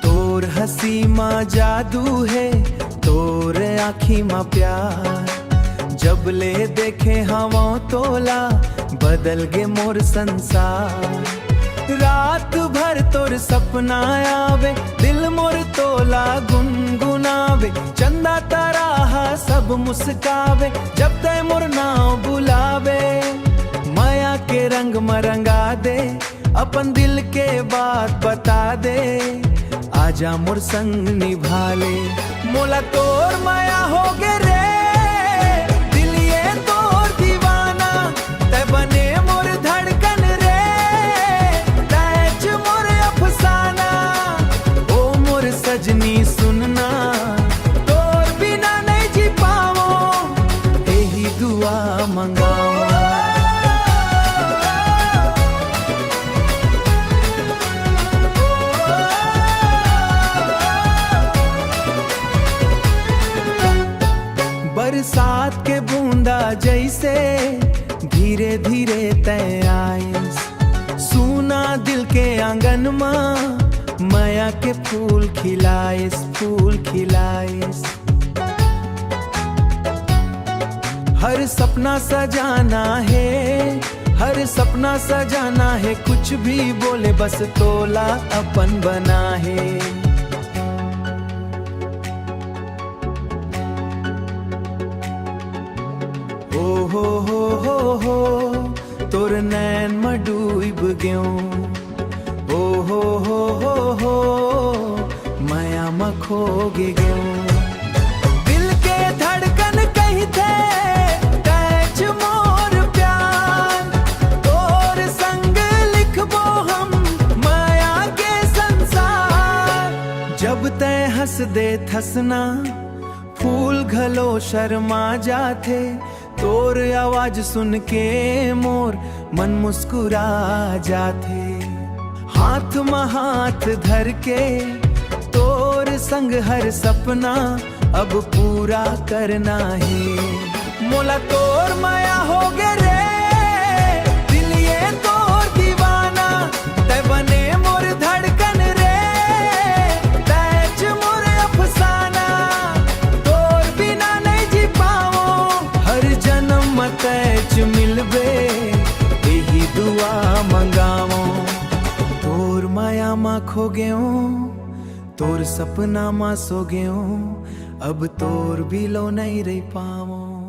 तोर हसी माँ जादू है, तोर आँखी माँ प्यार। जब ले देखे हवा तोला, बदल गे मोर संसार। रात भर तोर सपना आवे, दिल मोर तोला गुनगुनावे। चंदा तारा सब मुस्कावे, जब तय मोर नाव बुलावे। माया के रंग मरंगा दे, अपन दिल के बात बता दे। आजा मोर संग निभा ले, मोला तोर माया हो गे रे। दिल ये तोर दीवाना, तै बने मोर धड़कन रे। तैच मोर अफसाना, ओ मोर सजनी सुनना। तोर बिना नहीं जी पावो, यही दुआ मंगाओ। बरसात के बूंदा जैसे धीरे धीरे तय आइस। सूना दिल के आंगन माँ माया के फूल खिलाइस, फूल खिलाइस। हर सपना सजाना है, हर सपना सजाना है। कुछ भी बोले बस तोला अपन बना है। ओ हो तोर नैन में डूब गयो। ओ हो माया में खो गयो। दिल के धड़कन कही थे, कैच मोर प्यार। तोर संग लिखबो हम माया के संसार। जब तय हंस दे थसना, फूल घलो शर्मा जाते। तोर आवाज सुन के मोर मन मुस्कुरा जाते। हाथ में हाथ धर के तोर संग हर सपना अब पूरा करना है। मोला तोर माया हो गे रे। दिल ये तोर दीवाना, तै बने मोर धड़कन रे। तैच मोर अफसाना, तोर बिना नहीं जी पाओ। हर जन्म में तैच मिलबे, यही दुआ मंगाओ। तोर माया मा खो गयो, तोर सपना मा सो गयो। अब तोर बिलो नहीं रह पाओ।